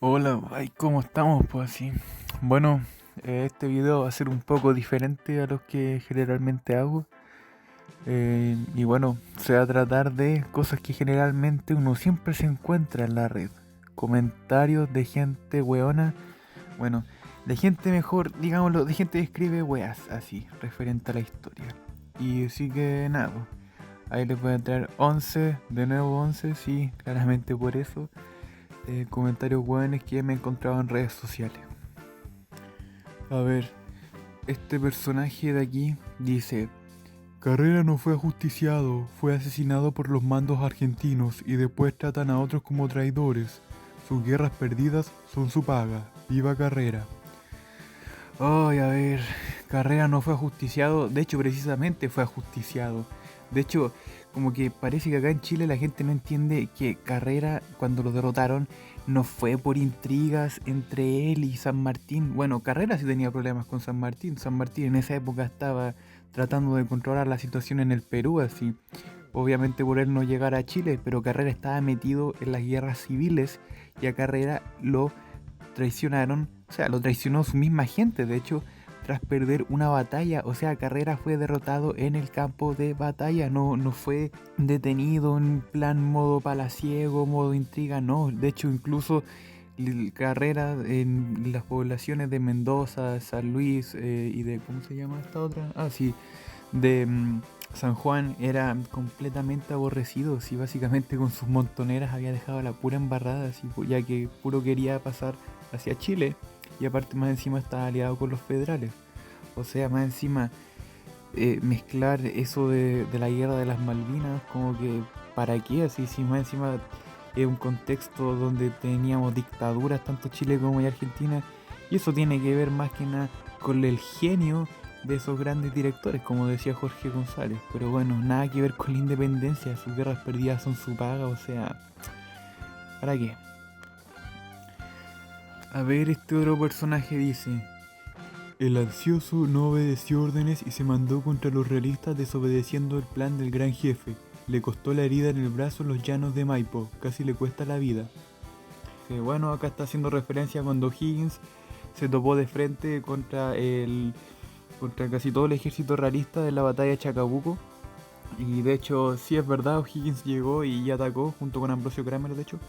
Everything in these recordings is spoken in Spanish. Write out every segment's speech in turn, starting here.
Hola, ay, ¿cómo estamos? Pues así. Bueno, este video va a ser un poco diferente a los que generalmente hago. Y bueno, se va a tratar de cosas que generalmente uno siempre se encuentra en la red. Comentarios de gente weona. Bueno, de gente mejor, digámoslo, de gente que escribe weas así, referente a la historia. Y así que nada, pues, ahí les voy a traer 11, de nuevo 11, sí, claramente por eso. Comentarios buenos que me he encontrado en redes sociales. A ver, este personaje de aquí dice: Carrera no fue ajusticiado, fue asesinado por los mandos argentinos y después tratan a otros como traidores. Sus guerras perdidas son su paga. ¡Viva Carrera! Ay, a ver, Carrera no fue ajusticiado, de hecho precisamente fue ajusticiado. De hecho, como que parece que acá en Chile la gente no entiende que Carrera, cuando lo derrotaron, no fue por intrigas entre él y San Martín. Bueno, Carrera sí tenía problemas con San Martín. San Martín en esa época estaba tratando de controlar la situación en el Perú, así. Obviamente por él no llegar a Chile, pero Carrera estaba metido en las guerras civiles y a Carrera lo traicionaron, o sea, lo traicionó su misma gente, de hecho, tras perder una batalla, o sea, Carrera fue derrotado en el campo de batalla, no fue detenido en plan modo palaciego, modo intriga, no, de hecho incluso Carrera en las poblaciones de Mendoza, San Luis y de, ¿cómo se llama esta otra? Ah, sí, de San Juan era completamente aborrecido, sí, básicamente con sus montoneras había dejado la pura embarrada, sí, ya que puro quería pasar hacia Chile y aparte más encima estaba aliado con los federales. O sea, más encima mezclar eso de la guerra de las Malvinas, como que para qué, así, si más encima es un contexto donde teníamos dictaduras tanto Chile como y Argentina, y eso tiene que ver más que nada con el genio de esos grandes directores, como decía Jorge González. Pero bueno, nada que ver con la independencia, sus guerras perdidas son su paga, o sea, ¿para qué? A ver, este otro personaje dice: el ansioso no obedeció órdenes y se mandó contra los realistas desobedeciendo el plan del gran jefe. Le costó la herida en el brazo en los llanos de Maipo, casi le cuesta la vida. Que bueno, acá está haciendo referencia a cuando Higgins se topó de frente contra casi todo el ejército realista de la batalla de Chacabuco. Y de hecho, sí es verdad, O'Higgins llegó y atacó junto con Ambrosio Kramer, de hecho.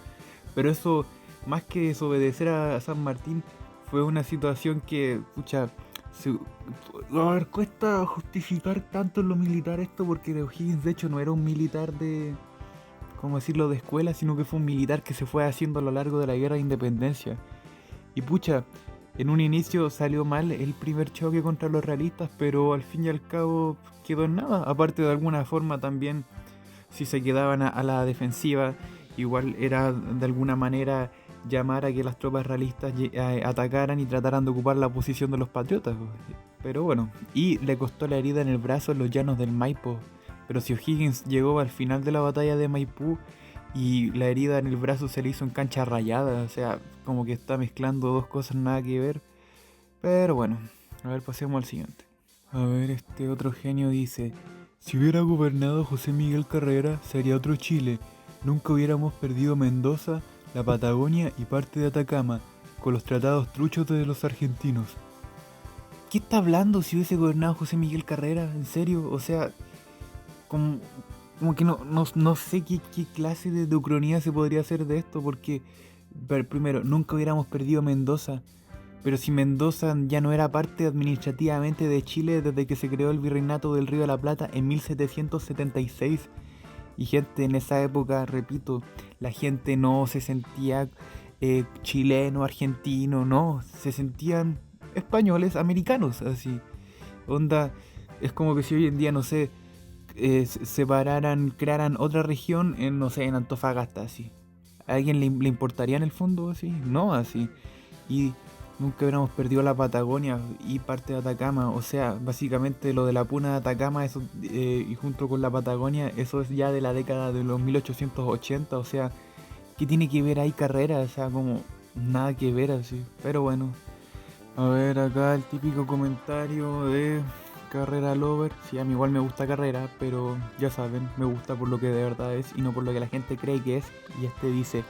Pero eso, más que desobedecer a San Martín, fue una situación que, pucha, se, a ver, cuesta justificar tanto en lo militar esto porque O'Higgins de hecho no era un militar de, ¿cómo decirlo?, de escuela, sino que fue un militar que se fue haciendo a lo largo de la guerra de independencia. Y pucha, en un inicio salió mal el primer choque contra los realistas, pero al fin y al cabo quedó en nada. Aparte de alguna forma también, si se quedaban a la defensiva, igual era de alguna manera llamar a que las tropas realistas atacaran y trataran de ocupar la posición de los patriotas. Pero bueno, y le costó la herida en el brazo en los llanos del Maipo. Pero si O'Higgins llegó al final de la batalla de Maipú y la herida en el brazo se le hizo en cancha rayada, o sea, como que está mezclando dos cosas nada que ver. Pero bueno, a ver, pasemos al siguiente. A ver, este otro genio dice: si hubiera gobernado José Miguel Carrera, sería otro Chile. Nunca hubiéramos perdido Mendoza, la Patagonia y parte de Atacama, con los tratados truchos de los argentinos. ¿Qué está hablando si hubiese gobernado José Miguel Carrera? ¿En serio? O sea, como, como que no sé qué clase de ucronía se podría hacer de esto, porque, primero, nunca hubiéramos perdido Mendoza. Pero si Mendoza ya no era parte administrativamente de Chile desde que se creó el Virreinato del Río de la Plata en 1776. Y gente, en esa época, repito, la gente no se sentía chileno, argentino, no, se sentían españoles, americanos, así. Onda, es como que si hoy en día, no sé, separaran, crearan otra región en, no sé, en Antofagasta, así. ¿A alguien le importaría en el fondo, así? No, así. Y nunca hubiéramos perdido la Patagonia y parte de Atacama. O sea, básicamente lo de la puna de Atacama eso, y junto con la Patagonia, eso es ya de la década de los 1880. O sea, ¿qué tiene que ver ahí Carrera? O sea, como nada que ver así. Pero bueno, a ver acá el típico comentario de Carrera Lover. Sí, a mí igual me gusta Carrera, pero ya saben, me gusta por lo que de verdad es y no por lo que la gente cree que es. Y este dice: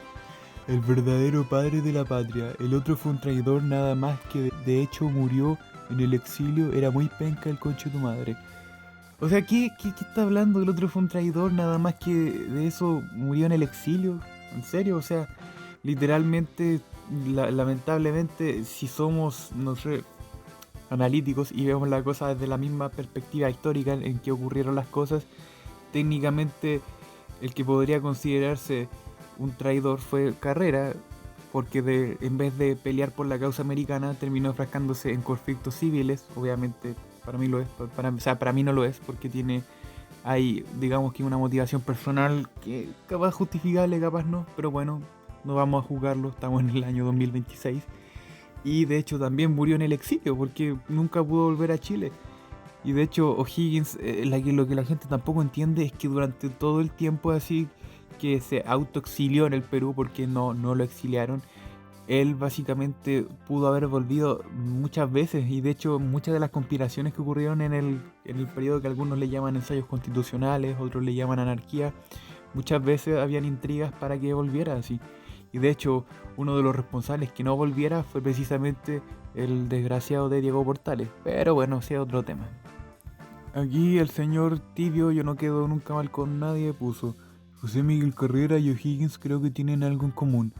el verdadero padre de la patria. El otro fue un traidor nada más que de hecho murió en el exilio. Era muy penca el conche de tu madre. O sea, ¿qué está hablando? El otro fue un traidor nada más que de eso murió en el exilio. ¿En serio? O sea, literalmente, lamentablemente, si somos, no sé, analíticos y vemos la cosa desde la misma perspectiva histórica en que ocurrieron las cosas, técnicamente el que podría considerarse un traidor fue Carrera, porque en vez de pelear por la causa americana terminó enfrascándose en conflictos civiles. Obviamente para mí lo es, o sea, para mí no lo es, porque hay, digamos que una motivación personal que capaz justificable, capaz no, pero bueno, no vamos a juzgarlo, estamos en el año 2026. Y de hecho también murió en el exilio porque nunca pudo volver a Chile. Y de hecho O'Higgins, lo que la gente tampoco entiende es que durante todo el tiempo así que se autoexilió en el Perú, porque no lo exiliaron, él básicamente pudo haber volvido muchas veces. Y de hecho muchas de las conspiraciones que ocurrieron en el periodo, que algunos le llaman ensayos constitucionales, otros le llaman anarquía, muchas veces habían intrigas para que volviera así. Y de hecho uno de los responsables que no volviera fue precisamente el desgraciado de Diego Portales. Pero bueno, sea otro tema. Aquí el señor Tibio, yo no quedo nunca mal con nadie, puso: José Miguel Carrera y O'Higgins creo que tienen algo en común.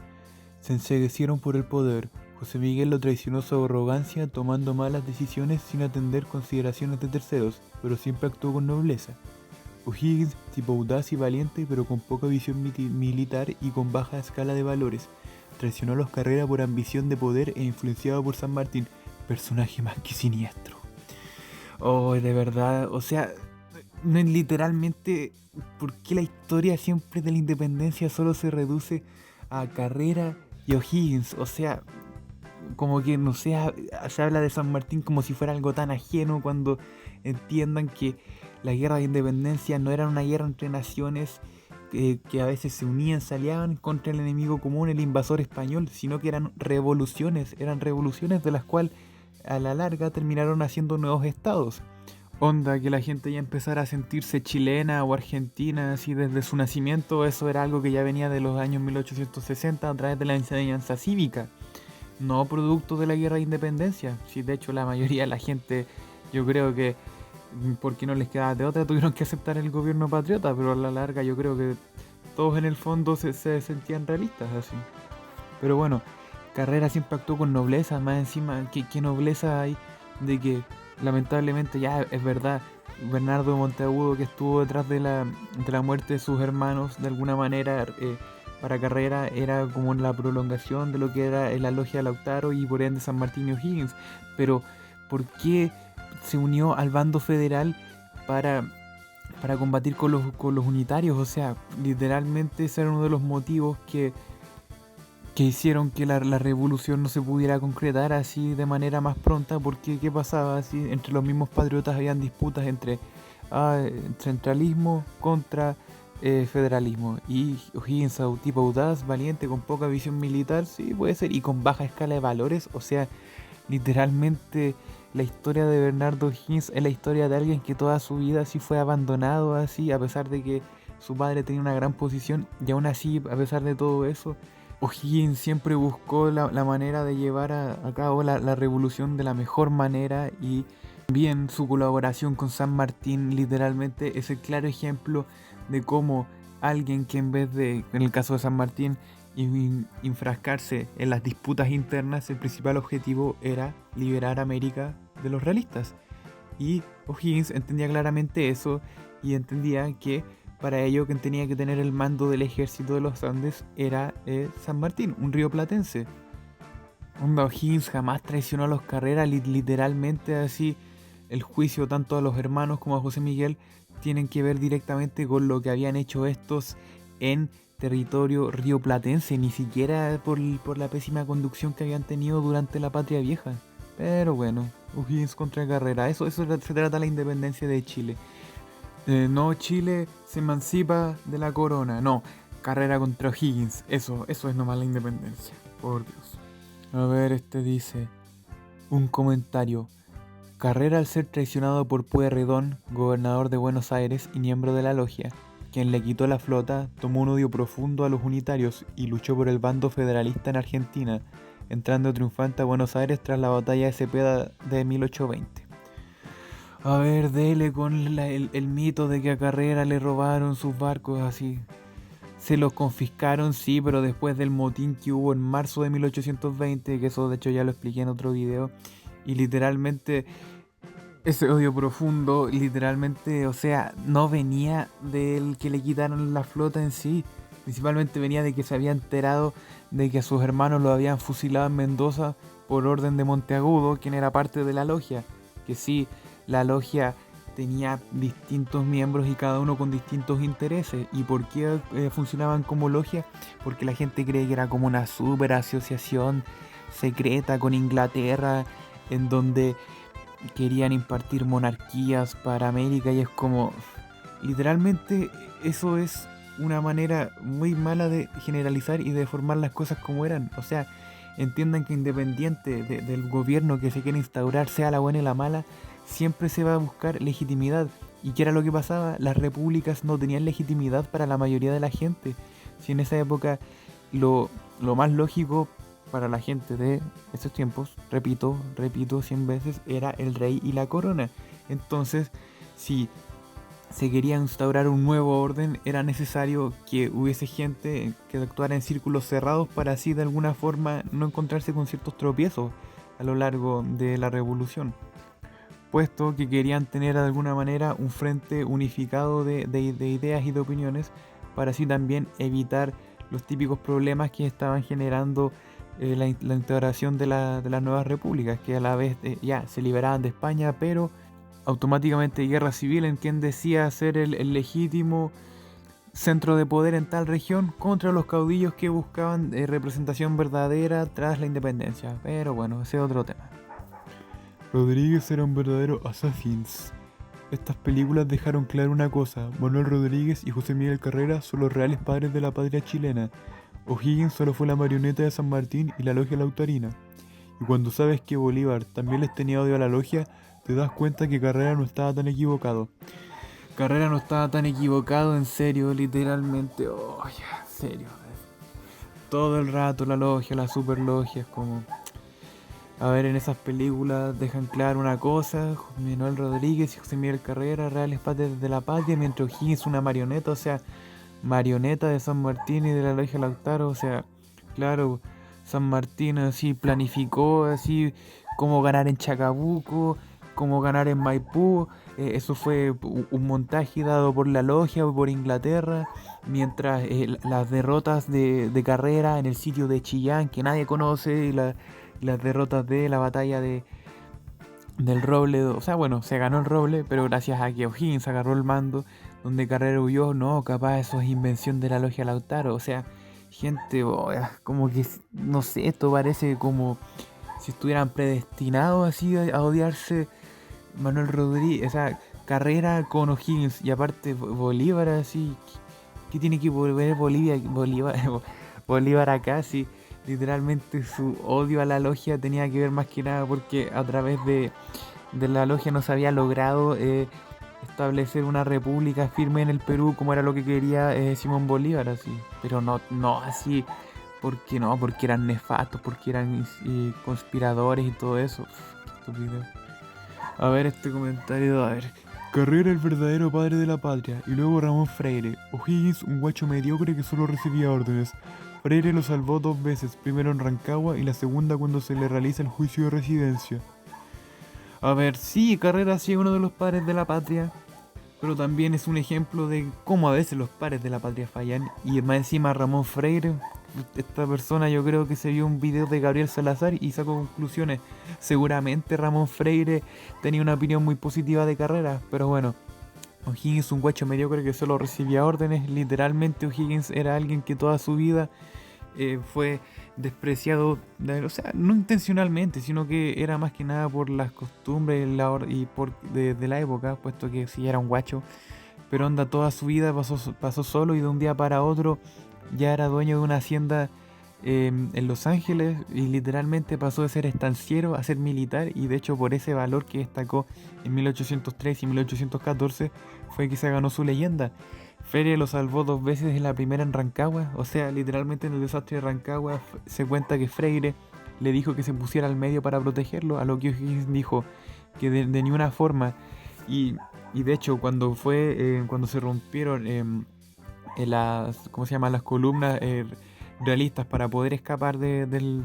Se enceguecieron por el poder. José Miguel lo traicionó su arrogancia, tomando malas decisiones sin atender consideraciones de terceros, pero siempre actuó con nobleza. O'Higgins, tipo audaz y valiente, pero con poca visión militar y con baja escala de valores. Traicionó a los Carrera por ambición de poder e influenciado por San Martín, personaje más que siniestro. Oh, de verdad, o sea, no es literalmente, ¿por qué la historia siempre de la independencia solo se reduce a Carrera y O'Higgins? O sea, como que no sé, se habla de San Martín como si fuera algo tan ajeno, cuando entiendan que la guerra de independencia no era una guerra entre naciones que a veces se unían, se aliaban contra el enemigo común, el invasor español, sino que eran revoluciones de las cuales a la larga terminaron haciendo nuevos estados. Onda, que la gente ya empezara a sentirse chilena o argentina así desde su nacimiento, eso era algo que ya venía de los años 1860 a través de la enseñanza cívica, no producto de la guerra de independencia. Sí, de hecho la mayoría de la gente, yo creo que porque no les quedaba de otra, tuvieron que aceptar el gobierno patriota, pero a la larga yo creo que todos en el fondo se sentían realistas así. Pero bueno, Carrera siempre actuó con nobleza, más encima, ¿qué nobleza hay de que lamentablemente, ya es verdad, Bernardo de Monteagudo, que estuvo detrás de la muerte de sus hermanos, de alguna manera, para Carrera era como la prolongación de lo que era la logia de Lautaro y por ende San Martín y O'Higgins? Pero ¿por qué se unió al bando federal para combatir con los unitarios? O sea, literalmente ese era uno de los motivos que hicieron que la revolución no se pudiera concretar así de manera más pronta, porque ¿qué pasaba? Así, entre los mismos patriotas habían disputas entre centralismo contra federalismo. Y O'Higgins, tipo audaz, valiente, con poca visión militar, sí, puede ser, y con baja escala de valores. O sea, literalmente la historia de Bernardo O'Higgins es la historia de alguien que toda su vida así fue abandonado, así, a pesar de que su padre tenía una gran posición, y aún así, a pesar de todo eso, O'Higgins siempre buscó la manera de llevar a cabo la revolución de la mejor manera. Y bien, su colaboración con San Martín literalmente es el claro ejemplo de cómo alguien que, en vez de, en el caso de San Martín, enfrascarse en las disputas internas, el principal objetivo era liberar a América de los realistas. Y O'Higgins entendía claramente eso, y entendía que para ello quien tenía que tener el mando del ejército de los Andes era San Martín, un rioplatense. O'Higgins jamás traicionó a los Carrera, literalmente así. El juicio tanto a los hermanos como a José Miguel tienen que ver directamente con lo que habían hecho estos en territorio rioplatense, ni siquiera por la pésima conducción que habían tenido durante la Patria Vieja. Pero bueno, O'Higgins contra Carrera, eso se trata la independencia de Chile. No, Chile se emancipa de la corona. No, Carrera contra O'Higgins. Eso es nomás la independencia. Por Dios. A ver, este dice: un comentario. Carrera, al ser traicionado por Pueyrredón, gobernador de Buenos Aires y miembro de la logia, quien le quitó la flota, tomó un odio profundo a los unitarios y luchó por el bando federalista en Argentina, entrando triunfante a Buenos Aires tras la batalla de Cepeda de 1820. A ver, dele con el mito de que a Carrera le robaron sus barcos así. Se los confiscaron, sí, pero después del motín que hubo en marzo de 1820, que eso de hecho ya lo expliqué en otro video, y literalmente ese odio profundo, literalmente, o sea, no venía del que le quitaron la flota en sí, principalmente venía de que se había enterado de que a sus hermanos lo habían fusilado en Mendoza por orden de Monteagudo, quien era parte de la logia, que sí, la logia tenía distintos miembros y cada uno con distintos intereses. ¿Y por qué funcionaban como logia? Porque la gente cree que era como una super asociación secreta con Inglaterra, en donde querían impartir monarquías para América, y es como, literalmente, eso es una manera muy mala de generalizar y de formar las cosas como eran. O sea, entiendan que independiente del gobierno que se quiera instaurar, sea la buena y la mala, siempre se va a buscar legitimidad. ¿Y qué era lo que pasaba? Las repúblicas no tenían legitimidad para la mayoría de la gente. Si en esa época lo más lógico para la gente de esos tiempos, repito 100 veces, era el rey y la corona. Entonces, si se quería instaurar un nuevo orden, era necesario que hubiese gente que actuara en círculos cerrados para así de alguna forma no encontrarse con ciertos tropiezos a lo largo de la revolución, puesto que querían tener de alguna manera un frente unificado de ideas y de opiniones, para así también evitar los típicos problemas que estaban generando la integración de las nuevas repúblicas, que a la vez ya se liberaban de España, pero automáticamente guerra civil en quien decía ser el legítimo centro de poder en tal región contra los caudillos que buscaban representación verdadera tras la independencia. Pero bueno, ese es otro tema. Rodríguez era un verdadero assassins. Estas películas dejaron claro una cosa: Manuel Rodríguez y José Miguel Carrera son los reales padres de la patria chilena. O'Higgins solo fue la marioneta de San Martín y la logia lautarina. Y cuando sabes que Bolívar también les tenía odio a la logia, te das cuenta que Carrera no estaba tan equivocado. Carrera no estaba tan equivocado, en serio, literalmente. Oh, ya, en serio. Todo el rato la logia, la super logia, es como... A ver, en esas películas dejan claro una cosa: Manuel Rodríguez y José Miguel Carrera, reales padres de la patria, mientras O'Higgins es una marioneta, o sea, marioneta de San Martín y de la logia Lautaro. O sea, claro, San Martín así planificó así cómo ganar en Chacabuco, cómo ganar en Maipú. Eso fue un montaje dado por la logia o por Inglaterra, mientras las derrotas de Carrera en el sitio de Chillán, que nadie conoce, y las derrotas de la batalla del Roble, o sea, bueno, se ganó el Roble, pero gracias a que O'Higgins agarró el mando, donde Carrera huyó. No, capaz eso es invención de la logia Lautaro. O sea, gente, como que, no sé, esto parece como si estuvieran predestinados así a odiarse Manuel Rodríguez, o sea, Carrera con O'Higgins, y aparte Bolívar así. ¿Qué tiene que volver Bolívar acá? Sí, literalmente su odio a la logia tenía que ver más que nada porque a través de la logia no se había logrado establecer una república firme en el Perú como era lo que quería Simón Bolívar, así. Pero no así porque eran nefastos, porque eran conspiradores y todo eso. Qué estupidez. A ver este comentario, a ver. Carrera, el verdadero padre de la patria, y luego Ramón Freire. O'Higgins, un guacho mediocre que solo recibía órdenes. Freire lo salvó 2 veces, primero en Rancagua y la segunda cuando se le realiza el juicio de residencia. A ver, sí, Carrera sí es uno de los padres de la patria, pero también es un ejemplo de cómo a veces los padres de la patria fallan. Y más encima Ramón Freire, esta persona, yo creo que se vio un video de Gabriel Salazar y sacó conclusiones. Seguramente Ramón Freire tenía una opinión muy positiva de Carrera, pero bueno. O'Higgins, un guacho mediocre que solo recibía órdenes. Literalmente O'Higgins era alguien que toda su vida fue despreciado, o sea, no intencionalmente, sino que era más que nada por las costumbres y de la época, puesto que sí era un guacho. Pero onda, toda su vida pasó solo, y de un día para otro ya era dueño de una hacienda en Los Ángeles, y literalmente pasó de ser estanciero a ser militar. Y de hecho por ese valor que destacó en 1803 y 1814 fue que se ganó su leyenda. Freire lo salvó 2 veces en la primera en Rancagua, o sea, literalmente en el desastre de Rancagua se cuenta que Freire le dijo que se pusiera al medio para protegerlo, a lo que O'Higgins dijo que de ninguna forma. Y, y de hecho, cuando se rompieron en las, ¿cómo se llama? Las columnas realistas para poder escapar de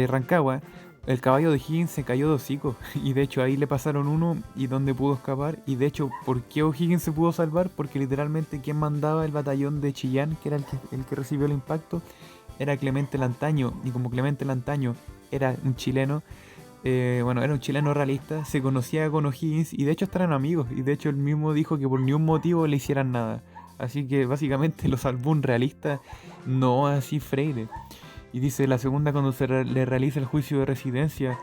Rancagua, el caballo de O'Higgins se cayó de hocico y de hecho ahí le pasaron uno y donde pudo escapar. Y de hecho, ¿por qué O'Higgins se pudo salvar? Porque literalmente quien mandaba el batallón de Chillán, que era el que recibió el impacto, era Clemente Lantaño. Y como Clemente Lantaño era un chileno, bueno, era un chileno realista, se conocía con O'Higgins y de hecho estaban amigos. Y de hecho él mismo dijo que por ningún motivo le hicieran nada. Así que básicamente lo salvó un realista, no así Freire. Y dice la segunda cuando le realiza el juicio de residencia.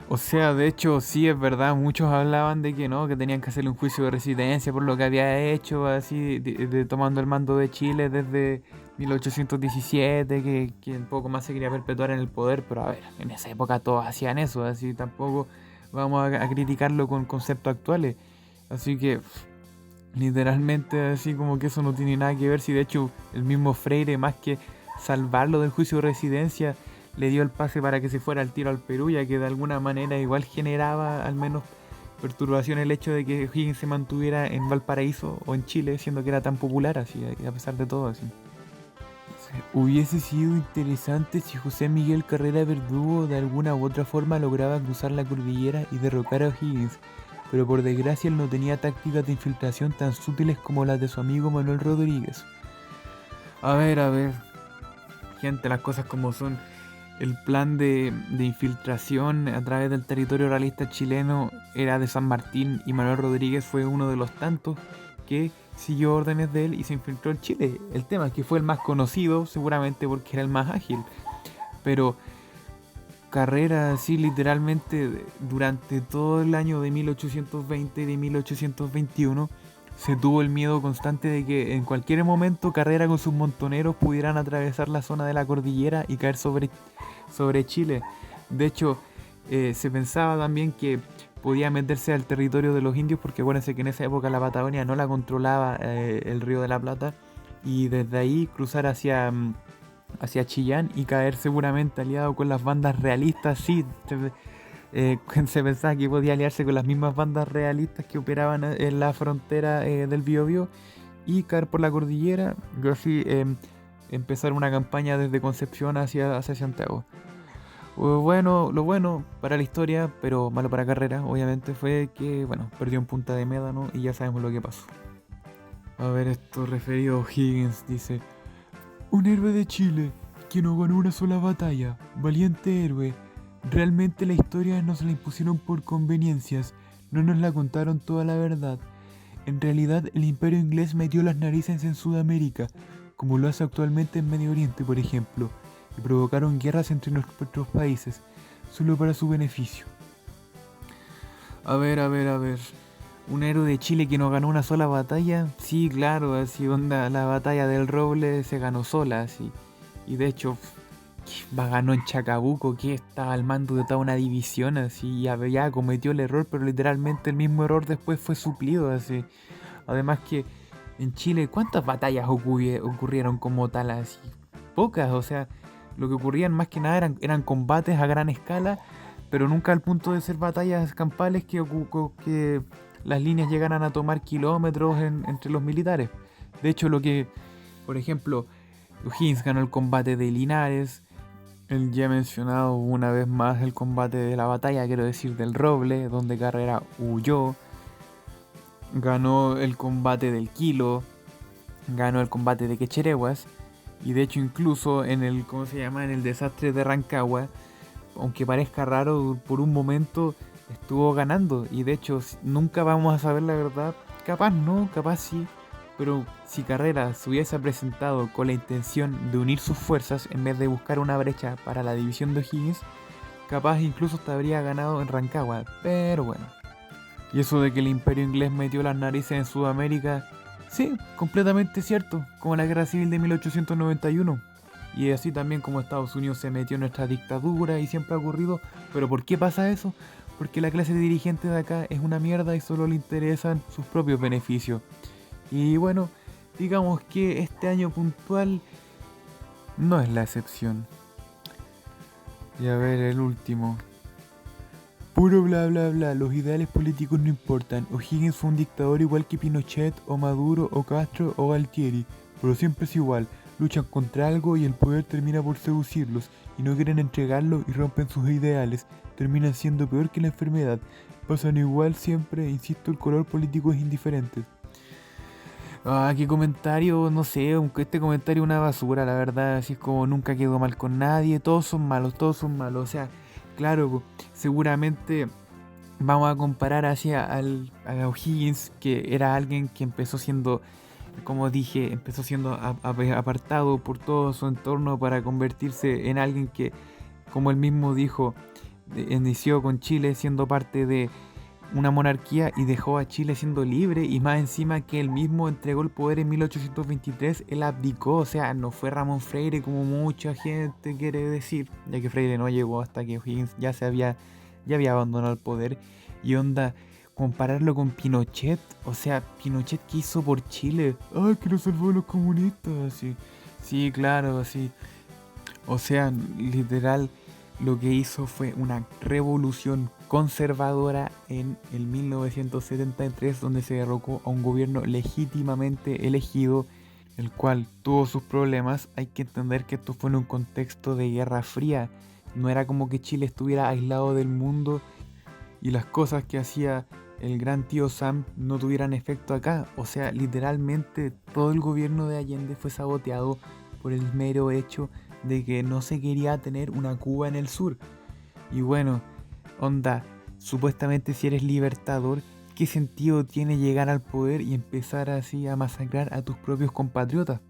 O sea, de hecho, sí es verdad, muchos hablaban de que no, que tenían que hacerle un juicio de residencia por lo que había hecho, así, tomando el mando de Chile desde 1817, que un poco más se quería perpetuar en el poder, pero a ver, en esa época todos hacían eso, así tampoco vamos a criticarlo con conceptos actuales. Así que, literalmente, así como que eso no tiene nada que ver, si de hecho el mismo Freire, más que salvarlo del juicio de residencia, le dio el pase para que se fuera al tiro al Perú, ya que de alguna manera igual generaba al menos perturbación el hecho de que O'Higgins se mantuviera en Valparaíso o en Chile, siendo que era tan popular así, a pesar de todo así. Hubiese sido interesante si José Miguel Carrera Verdugo de alguna u otra forma lograba cruzar la cordillera y derrocar a O'Higgins, pero por desgracia él no tenía tácticas de infiltración tan sutiles como las de su amigo Manuel Rodríguez. A ver, gente, las cosas como son. El plan de infiltración a través del territorio realista chileno era de San Martín y Manuel Rodríguez fue uno de los tantos que siguió órdenes de él y se infiltró en Chile. El tema es que fue el más conocido, seguramente porque era el más ágil. Pero Carrera, así literalmente, durante todo el año de 1820 y de 1821, se tuvo el miedo constante de que en cualquier momento Carrera con sus montoneros pudieran atravesar la zona de la cordillera y caer sobre Chile. De hecho, se pensaba también que podía meterse al territorio de los indios, porque acuérdense que en esa época la Patagonia no la controlaba el Río de la Plata, y desde ahí cruzar hacia Chillán y caer seguramente aliado con las bandas realistas. Sí, se pensaba que podía aliarse con las mismas bandas realistas que operaban en la frontera del Biobío y caer por la cordillera y así empezar una campaña desde Concepción hacia Santiago. Bueno, lo bueno para la historia, pero malo para Carrera, obviamente, fue que, bueno, perdió en Punta de Médano y ya sabemos lo que pasó. A ver, esto referido a O'Higgins, dice: un héroe de Chile, que no ganó una sola batalla, valiente héroe. Realmente la historia nos la impusieron por conveniencias, no nos la contaron toda la verdad. En realidad el imperio inglés metió las narices en Sudamérica, como lo hace actualmente en Medio Oriente, por ejemplo, y provocaron guerras entre nuestros países, solo para su beneficio. A ver. Un héroe de Chile que no ganó una sola batalla. Sí, claro, así onda, la batalla del Roble se ganó sola, así. Y de hecho, ganó en Chacabuco, que estaba al mando de toda una división, así. Ya cometió el error, pero literalmente el mismo error después fue suplido, así. Además que en Chile, ¿cuántas batallas ocurrieron como tal, así? Pocas, o sea, lo que ocurrían más que nada eran combates a gran escala, pero nunca al punto de ser batallas campales que las líneas llegaran a tomar kilómetros entre los militares. De hecho, por ejemplo, O'Higgins ganó el combate de Linares, el ya mencionado una vez más el combate de la batalla, quiero decir, del Roble, donde Carrera huyó, ganó el combate del Quilo, ganó el combate de Quecherehuas, y de hecho incluso en el desastre de Rancagua, aunque parezca raro, por un momento estuvo ganando, y de hecho nunca vamos a saber la verdad, capaz no, capaz sí, pero si Carrera se hubiese presentado con la intención de unir sus fuerzas en vez de buscar una brecha para la división de O'Higgins, capaz incluso te habría ganado en Rancagua, pero bueno. Y eso de que el imperio inglés metió las narices en Sudamérica, sí, completamente cierto, como la guerra civil de 1891. Y así también como Estados Unidos se metió en nuestra dictadura y siempre ha ocurrido. ¿Pero por qué pasa eso? Porque la clase dirigente de acá es una mierda y solo le interesan sus propios beneficios. Y bueno, digamos que este año puntual no es la excepción. Y a ver, el último. Puro bla bla bla, los ideales políticos no importan. O'Higgins fue un dictador igual que Pinochet, o Maduro, o Castro, o Galtieri, pero siempre es igual. Luchan contra algo y el poder termina por seducirlos, y no quieren entregarlo y rompen sus ideales. Terminan siendo peor que la enfermedad. Pasan igual siempre, insisto, el color político es indiferente. Ah, qué comentario, no sé, aunque este comentario es una basura, la verdad, así es como nunca quedó mal con nadie, todos son malos, o sea, claro, po, seguramente vamos a comparar a O'Higgins, que era alguien que empezó siendo, como dije, empezó siendo apartado por todo su entorno para convertirse en alguien que, como él mismo dijo, inició con Chile siendo parte de una monarquía y dejó a Chile siendo libre, y más encima que él mismo entregó el poder en 1823, él abdicó, o sea, no fue Ramón Freire como mucha gente quiere decir, ya que Freire no llegó hasta que O'Higgins ya había abandonado el poder. Y onda, compararlo con Pinochet, o sea, Pinochet, ¿qué hizo por Chile? Ay, que lo salvó a los comunistas, así. Sí, claro, así. O sea, literal, lo que hizo fue una revolución conservadora en el 1973, donde se derrocó a un gobierno legítimamente elegido, el cual tuvo sus problemas. Hay que entender que esto fue en un contexto de Guerra Fría. No era como que Chile estuviera aislado del mundo y las cosas que hacía el gran tío Sam no tuvieran efecto acá. O sea, literalmente todo el gobierno de Allende fue saboteado por el mero hecho de que no se quería tener una Cuba en el sur. Y bueno, onda, supuestamente si eres libertador, ¿qué sentido tiene llegar al poder y empezar así a masacrar a tus propios compatriotas?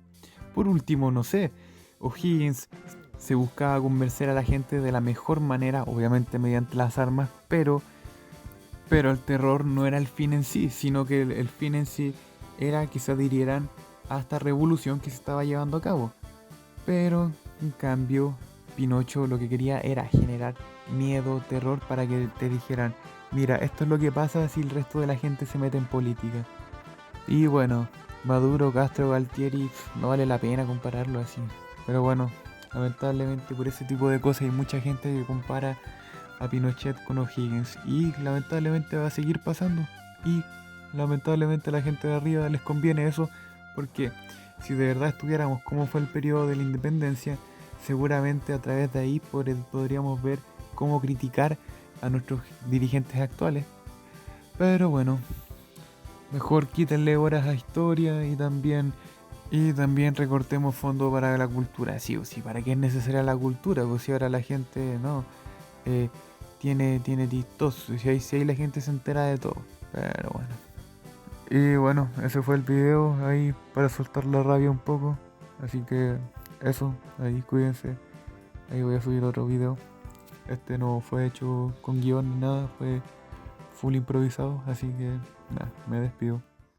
Por último, no sé, O'Higgins se buscaba convencer a la gente de la mejor manera, obviamente mediante las armas, pero el terror no era el fin en sí, sino que el fin en sí era que se adhirieran a esta revolución que se estaba llevando a cabo. Pero, en cambio, Pinocho lo que quería era generar miedo, terror, para que te dijeran, mira, esto es lo que pasa si el resto de la gente se mete en política. Y bueno, Maduro, Castro, Galtieri, no vale la pena compararlo así. Pero bueno, lamentablemente por ese tipo de cosas hay mucha gente que compara a Pinochet con O'Higgins. Y lamentablemente va a seguir pasando. Y lamentablemente a la gente de arriba les conviene eso, porque si de verdad estuviéramos cómo fue el periodo de la independencia, seguramente a través de ahí podríamos ver cómo criticar a nuestros dirigentes actuales. Pero bueno, mejor quítenle horas a historia y también recortemos fondos para la cultura. Sí o sí, ¿para qué es necesaria la cultura? Pues si ahora la gente no eh, tiene TikTok, si ahí la gente se entera de todo. Pero bueno. Y bueno, ese fue el video ahí para soltar la rabia un poco. Así que eso, ahí cuídense. Ahí voy a subir otro video. Este no fue hecho con guión ni nada, fue full improvisado. Así que nada, me despido.